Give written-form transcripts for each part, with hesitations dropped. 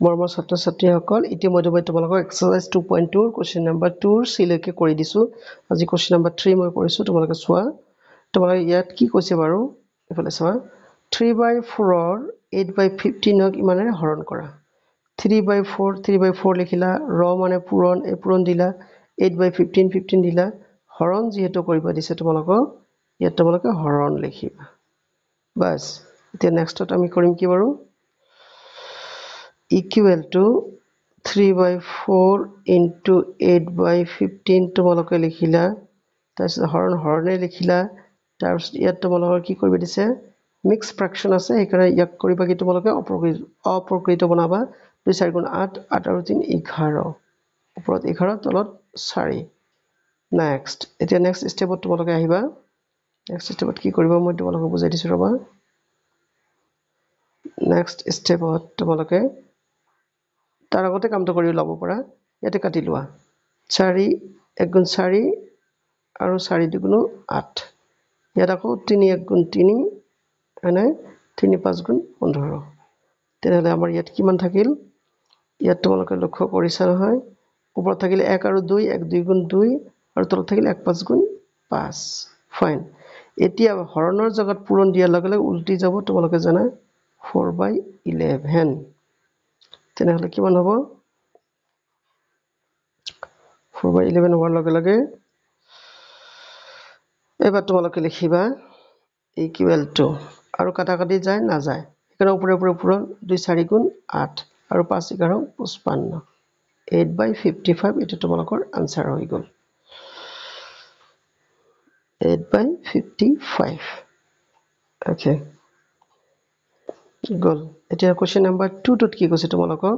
মৰমৰ ছাত্ৰ ছাত্ৰীসকল ইতিমধ্যে মই তোমালোকক এক্সাৰসাইজ 2.2 কোৱেশ্চন নম্বৰ 2 সি লৈকে কৰি দিছো আজি কোৱেশ্চন নম্বৰ 3 মই কৰিছো তোমালোকে চোৱা তোমালোকে ইয়াত কি কৈছে বাৰু এফালে চোৱা 3/4 ৰ 8/15 ক ইমানেৰে হৰণ কৰা 3/4 লিখিলা ৰ মানে পূৰণ এই পূৰণ দিলা 8/15 দিলা হৰণ যেহেতু কৰিব দিছে তোমালোকক ইয়াত তোমালোকে হৰণ লিখিবা বাস এতিয়া নেক্সটত আমি কৰিম কি বাৰু equal to 3/4 into 8/15 তোমালোকে লিখিলা তাৰপিছত হৰণে লিখিলা তাৰপিছত ইয়াত তোমালোকৰ কি কৰিব দিছে মিক্স ফ্ৰেকশন আছে সেইকাৰণে ইয়াক কৰিবা কি তোমালোকে অপ্ৰকৃত বনাবা 2 4 গুণ 8 8 আৰু 3 11 ওপৰত 11 তলত 4 নেক্সট এতিয়া নেক্সট স্টেপত তোমালোকে আহিবা নেক্সট স্টেপত কি কৰিবা মই তোমালোকক বুজাই দিছো ৰবা নেক্সট স্টেপত তোমালোকে তাৰ আগতে কামটো কৰি লব পৰা ইয়াতে কাটি লোৱা 4 1 গুণ 4 আৰু 4 2 গুণ 8 ইয়াত আকৌ 3 1 গুণ 3 মানে 3 5 গুণ 15 তেনেহলে আমাৰ ইয়াত কিমান থাকিল ইয়াত তোমালোকে লক্ষ্য কৰিছা নহয় ওপৰত থাকিল 1 আৰু 2 1 2 গুণ 2 আৰু তলত থাকিল 1 5 গুণ 5 ফাইন এতিয়া হৰণৰ জায়গাত পূৰণ দিয়াৰ লগে লগে উল্টি যাব তোমালোকে জানা 4/11 তেনেহলে কিমান হ'ব 4/11 হোৱাৰ লগে লগে এবাৰ তোমালোকে লিখিবা ইকুৱেল টু আৰু কাটাকাটি যায় না যায় এখানে উপৰে উপৰে পূৰণ 2 4 গুণ 8 আৰু 5 11 55 8/55 এটা তোমালোকৰ আনসাৰ হৈ গল 8/55 ওকে গল এতিয়া কোৱেশ্চন নম্বৰ 2 টত কি কৈছে তোমালোকক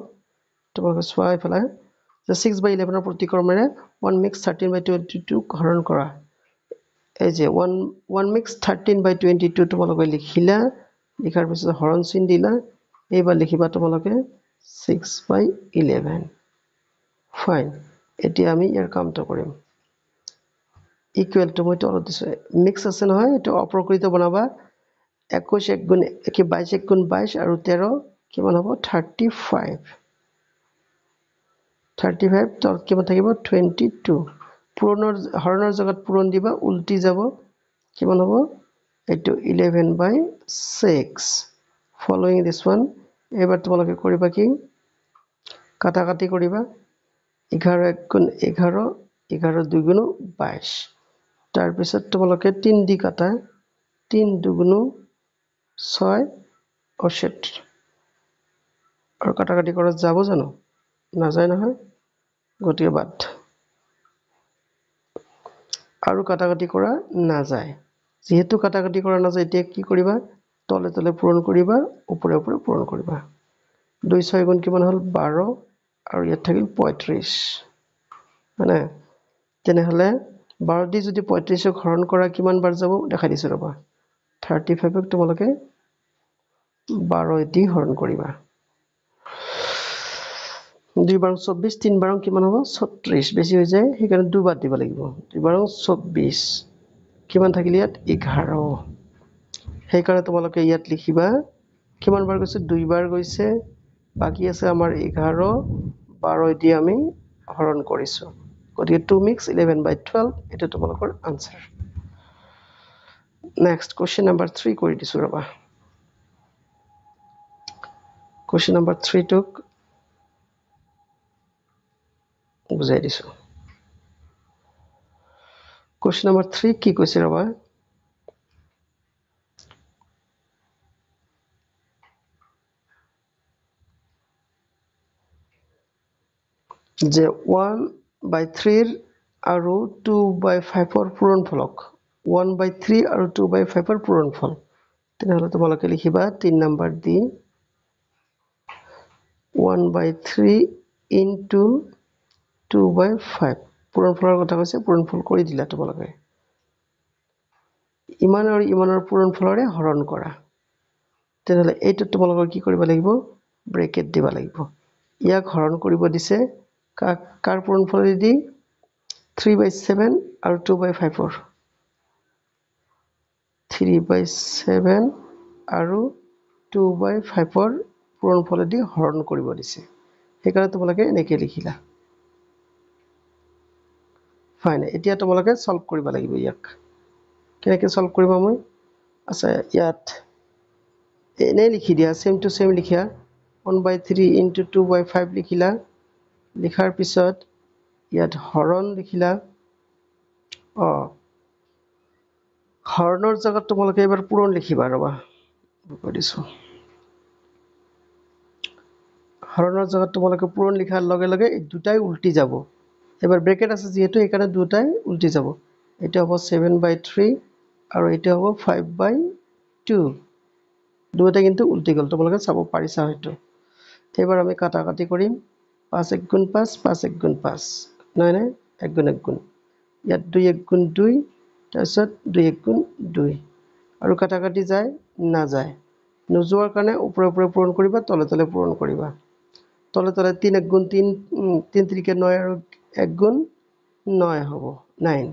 চোৱা ইফালে যে 6/11 ৰ প্ৰতিক্ৰমেৰে 1 মিক্স 13/22 হৰণ কৰা এই যে 1 মিক্স 13/22 তোমালোকে লিখিলা লিখাৰ পিছত হৰণ চিন দিলা এইবাৰ লিখিবা তোমালোকে 6/11 ফাইন এতিয়া আমি ইয়াৰ কামটো কৰিম ইকুৱেল টু মই তলত দিছো মিক্স আছে নহয় এটা অপ্ৰকৃত বনাবা 21 1 গুণ 22 1 গুণ 22 আৰু 13 কিমান হ'ব 35 তলত কিমান থাকিব 22 পূৰণৰ হৰণৰ জায়গাত পূৰণ দিবা উল্টি যাব কিমান হ'ব এটো 11/6 following this one এবাৰ তোমালোকে কৰিবা কি কাটাকাটি কৰিবা 11 1 গুণ 11 11 2 গুণ 22 তাৰ পিছত তোমালোকে 3 দি কাটা 3 2 গুণ 6 অশেট আৰু কাটাকাটি কৰা যাব জানো না যায় নহয় গটিয়ে বাদ আৰু কাটাকাটি কৰা না যায় যেহেতু কাটাকাটি কৰা না যায় এতিয়া কি কৰিবা তলে তলে পূৰণ কৰিবা উপৰে উপৰে পূৰণ কৰিবা 2 6 গুণ কিমান হল 12 আৰু ইয়াত থাকিল 35 মানে তেনেহলে 12 দি যদি 35 ক হৰণ কৰা কিমান বাৰ যাব দেখাই দিছো ৰবা 35 ক তোমালোকে 12 দি হৰণ কৰিবা 2 বাৰ 24 3 বাৰ কিমান হ'ব 36 বেছি হৈ যায় সেইকাৰণে দুবাৰ দিব লাগিব 2 বাৰ 24 কিমান থাকিল ইয়াত 11 সেইকাৰণে তোমালোকে ইয়াত লিখিবা কিমান বাৰ গৈছে 2 বাৰ গৈছে বাকি আছে আমাৰ 11 12 দি আমি হৰণ কৰিছো গতিকে 2 মিক্স 11/12 এটা তোমালোকৰ আনসাৰ নেক্সট কোৱেশ্চন নম্বৰ 3 কৰি দিছো ৰবা কোৱেশ্চন নম্বৰ 3 টক বুজাই দিছো কোৱেশ্চন নম্বৰ 3 কি কৈছে ৰবা যে 1/3 আৰু 2/5 ৰ পূৰণফলক 1/3 আৰু 2/5 ৰ পূৰণফল তেনেহলে তোমালোকে লিখিবা 3 নম্বৰ দি 1/3 into 2/5 পূৰণফলৰ কথা কৈছে পূৰণফল কৰি দিলা তোমালোকে ইমান আৰু ইমানৰ পূৰণফলৰে হৰণ কৰা তেনেহলে এইটো তোমালোকৰ কি কৰিব লাগিব ব্ৰেকেট দিব লাগিব ইয়াক হৰণ কৰিব দিছে কাৰ পূৰণফলেদি 3/7 আৰু 2/5 ৰ 3/7 আৰু 2/5 ৰ পূৰণফলেদি হৰণ কৰিব দিছে সেইকাৰণে তোমালোকে এনেকৈ লিখিলা ফাইন এতিয়া তোমালোকে সলভ কৰিব লাগিব ইয়াক কেনেকৈ সলভ কৰিবা মই আচ্ছা ইয়াত এনেই লিখি দিয়া সেম টু সেম লিখিয়া 1/3 into 2/5 লিখিলা লিখাৰ পিছত ইয়াত হৰণ লিখিলা হৰণৰ জায়গাত তোমালোকে এবাৰ পূৰণ লিখিবা ৰবা কৈ দিছো হৰণৰ জায়গাত তোমালোকে পূৰণ লিখাৰ লগে লগে এই দুটাই উল্টি যাব এবাৰ ব্ৰেকেট আছে যেহেতু এখানে দুটাই উল্টি যাব এটা হ'ব 7/3 আৰু এটা হ'ব 5/2 দুটা কিন্তু উল্টি গল তোমালোকে চাব পাৰিছা হয়তো এবাৰ আমি কাটাকাটি কৰিম 5 1 গুণ 5 5 1 গুণ 5 নাই নাই 1 গুণ 1 গুণ ইয়াত 2 1 গুণ 2 তাৰপিছত 2 1 গুণ 2 আৰু কাটাকাটি যায় না যায় নোযোৱাৰ কাৰণে ওপৰে ওপৰে পূৰণ কৰিবা তলে তলে পূৰণ কৰিবা তলে তলে 3 1 গুণ 3 3 3 কে 9 আৰু 1 গুণ 9 হ'ব 9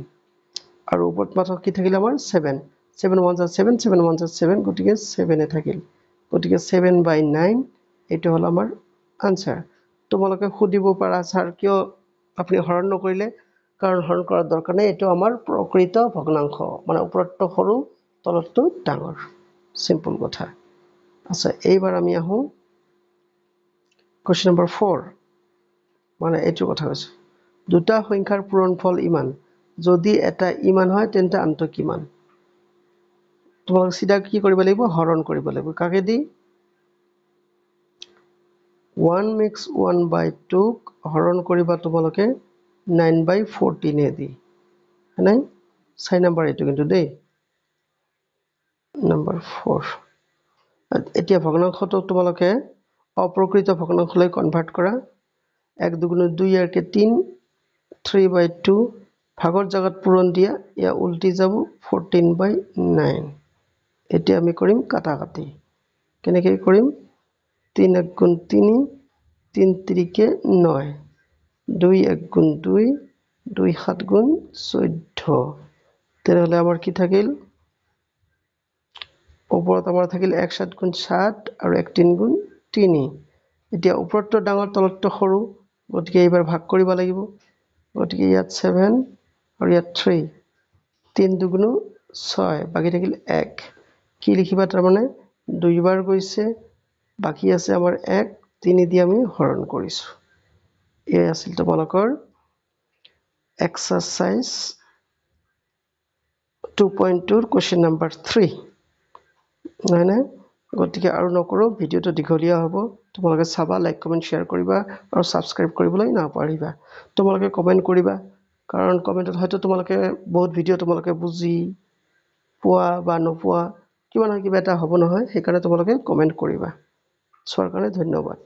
আৰু ওপৰত মাত্ৰ কি থাকিল আমাৰ 7 7 1 7 7 1 7 গতিকে 7 এ থাকিল গতিকে 7/9 এটো হল আমাৰ আনসাৰ তোমালোকে খুদিব পাৰা স্যাৰ কিয় আপনি হৰণ নকৰিলে কাৰণ হৰণ কৰাৰ দৰকাৰ নাই এটো আমাৰ প্ৰকৃত ভগ্নাংশ মানে ওপৰটো সৰু তলটো ডাঙৰ সিম্পল কথা আচ্ছা এইবাৰ আমি আহো কোশ্চেন নম্বৰ 4 মানে এটো কথা আছে দুটা সংখ্যাৰ পূৰণফল ইমান যদি এটা ইমান হয় তেন্তে আনটো কিমান তোমালোকে সিধা কি কৰিব লাগিব হৰণ কৰিব লাগিব কাকে দি 1 mix 1/2 হৰণ কৰিবা তোমালোকে 9/14 এ দি নাই 6 নম্বৰ এটো কিন্তু দেই নম্বৰ 4 এতিয়া ভগ্নাংশটো তোমালোকে অপ্ৰকৃত ভগ্নাংশলৈ কনভাৰ্ট কৰা 1 2 গুণ 2 আৰ কে 3 3/2 ভাগৰ জায়গাত পূৰণ দিয়া ইয়া উল্টি যাব 14/9 এতিয়া আমি কৰিম কাটাকাটি কেনেকৈ কৰিম 3 1 গুণ 3 3 3 কে 9 2 1 গুণ 2 2 7 গুণ 14 তেতিয়াহ'লে আমাৰ কি থাকিল ওপৰত আমাৰ থাকিল 1 7 গুণ 7 আৰু 1 3 গুণ 3 এতিয়া ওপৰটো ডাঙৰ তলটো সৰু গতিকে এবাৰ ভাগ কৰিব লাগিব গতিকে ইয়াত 7 আৰু ইয়াত 3 3 2 6 বাকি থাকিল 1 কি লিখিবা তাৰ মানে দুইবাৰ গৈছে বাকি আছে আমাৰ 1 3 দি আমি হৰণ কৰিছো এই আছিল তোমালোকৰ এক্সাৰসাইজ 2.2 কোশ্চেন নম্বৰ 3 নাই নাই গতিকে আৰু নকৰো ভিডিওটো দীঘলীয়া হ'ব তোমালোকে চাবা লাইক কমেন্ট শেয়াৰ কৰিবা আৰু সাবস্ক্ৰাইব কৰিবলৈ নাপাহৰিবা তোমালোকে কমেন্ট কৰিবা কাৰণ কমেন্টত হয়তো তোমালোকে বহুত ভিডিও তোমালোকে বুজি পোৱা বা নোপোৱা কিবা নহয় কিবা এটা হ'ব নহয় সেইকাৰণে তোমালোকে কমেন্ট কৰিবা চোৱাৰ কাৰণে ধন্যবাদ